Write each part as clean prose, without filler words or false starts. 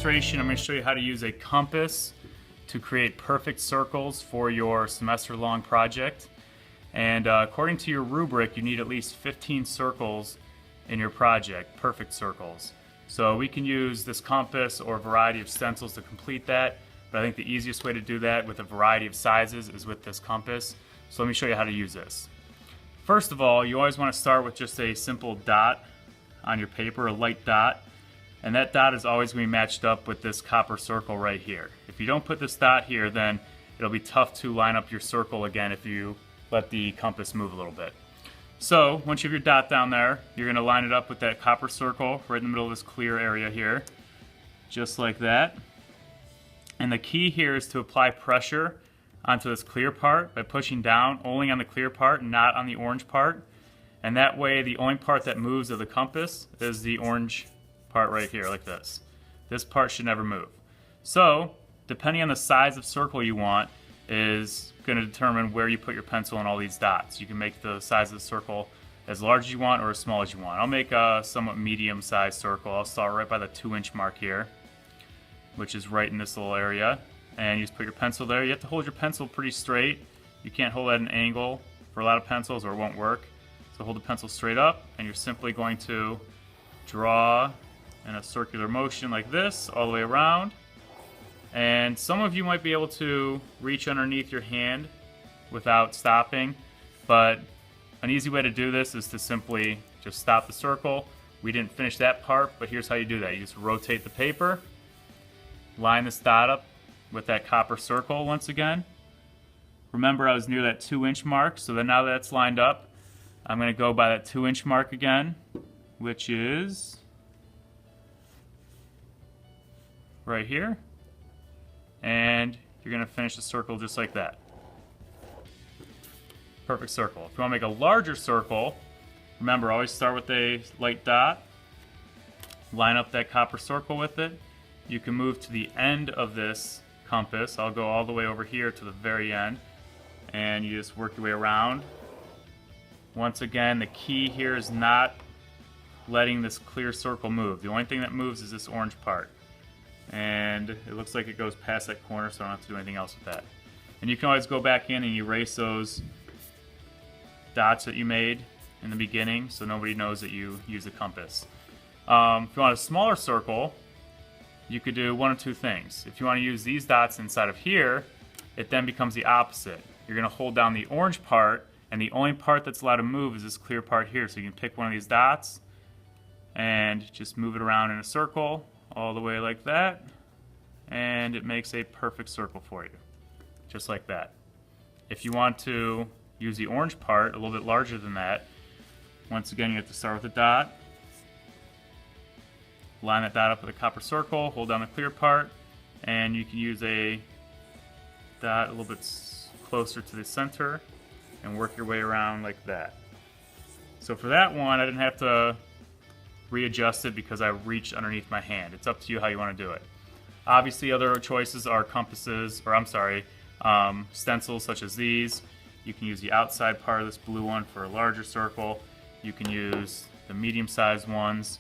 demonstration, I'm going to show you how to use a compass to create perfect circles for your semester-long project. And according to your rubric, you need at least 15 circles in your project, perfect circles. So we can use this compass or a variety of stencils to complete that, but I think the easiest way to do that with a variety of sizes is with this compass. So let me show you how to use this. First of all, you always want to start with just a simple dot on your paper, a light dot. And that dot is always going to be matched up with this copper circle right here. If you don't put this dot here, then it'll be tough to line up your circle again if you let the compass move a little bit. So once you have your dot down there, you're going to line it up with that copper circle right in the middle of this clear area here, just like that. And the key here is to apply pressure onto this clear part by pushing down only on the clear part, not on the orange part. And that way the only part that moves of the compass is the orange part right here, like this. This part should never move. So depending on the size of circle you want is going to determine where you put your pencil in all these dots. You can make the size of the circle as large as you want or as small as you want. I'll make a somewhat medium sized circle. I'll start right by the 2-inch mark here, which is right in this little area. And you just put your pencil there. You have to hold your pencil pretty straight. You can't hold it at an angle for a lot of pencils or it won't work. So hold the pencil straight up and you're simply going to draw in a circular motion like this all the way around. And some of you might be able to reach underneath your hand without stopping, but an easy way to do this is to simply just stop the circle. We didn't finish that part, but here's how you do that. You just rotate the paper, line this dot up with that copper circle once again. Remember, I was near that 2-inch mark, so then now that it's lined up, I'm going to go by that 2-inch mark again, which is right here, and you're going to finish the circle just like that. Perfect circle. If you want to make a larger circle, remember, always start with a light dot, line up that copper circle with it. You can move to the end of this compass. I'll go all the way over here to the very end, and you just work your way around. Once again, the key here is not letting this clear circle move. The only thing that moves is this orange part. And it looks like it goes past that corner, so I don't have to do anything else with that. And you can always go back in and erase those dots that you made in the beginning so nobody knows that you use the compass. If you want a smaller circle, you could do one of two things. If you want to use these dots inside of here, it then becomes the opposite. You're going to hold down the orange part, and the only part that's allowed to move is this clear part here. So you can pick one of these dots and just move it around in a circle all the way like that, and it makes a perfect circle for you, just like that. If you want to use the orange part a little bit larger than that, once again you have to start with a dot, line that dot up with a copper circle, hold down the clear part, and you can use a dot a little bit closer to the center and work your way around like that. So for that one, I didn't have to readjust it because I reached underneath my hand. It's up to you how you want to do it. Obviously, other choices are compasses, or I'm sorry, stencils such as these. You can use the outside part of this blue one for a larger circle. You can use the medium-sized ones.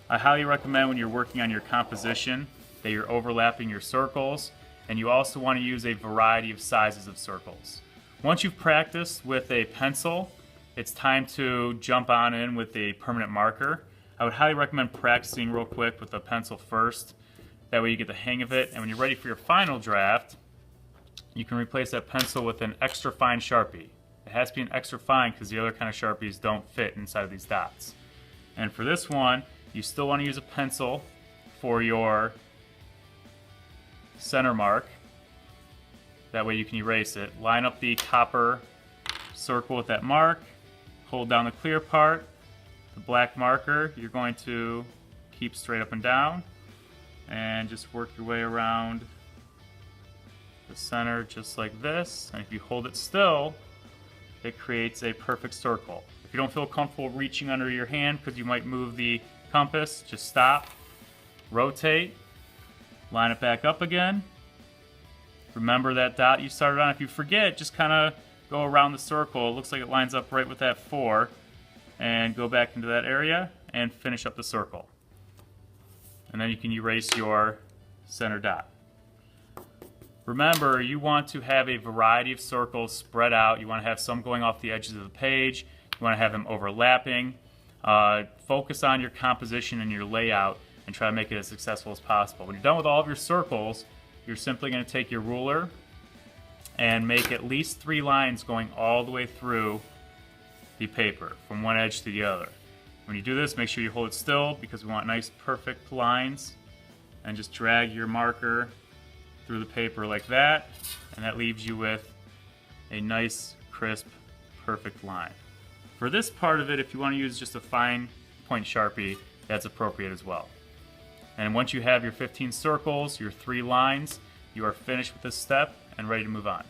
I highly recommend when you're working on your composition that you're overlapping your circles, and you also want to use a variety of sizes of circles. Once you've practiced with a pencil, it's time to jump on in with a permanent marker. I would highly recommend practicing real quick with a pencil first. That way you get the hang of it, and when you're ready for your final draft, you can replace that pencil with an extra fine Sharpie. It has to be an extra fine because the other kind of Sharpies don't fit inside of these dots. And for this one, you still want to use a pencil for your center mark. That way you can erase it. Line up the copper circle with that mark, hold down the clear part. The black marker you're going to keep straight up and down, and just work your way around the center just like this. And if you hold it still, it creates a perfect circle. If you don't feel comfortable reaching under your hand because you might move the compass, just stop, rotate, line it back up again. Remember that dot you started on. If you forget, just kind of go around the circle. It looks like it lines up right with that 4. And go back into that area and finish up the circle. And then you can erase your center dot. Remember, you want to have a variety of circles spread out. You want to have some going off the edges of the page. You want to have them overlapping. Focus on your composition and your layout and try to make it as successful as possible. When you're done with all of your circles, you're simply going to take your ruler and make at least 3 lines going all the way through the paper from one edge to the other. When you do this, make sure you hold it still because we want nice perfect lines, and just drag your marker through the paper like that, and that leaves you with a nice, crisp, perfect line. For this part of it, if you want to use just a fine point Sharpie, that's appropriate as well. And once you have your 15 circles, your 3 lines, you are finished with this step and ready to move on.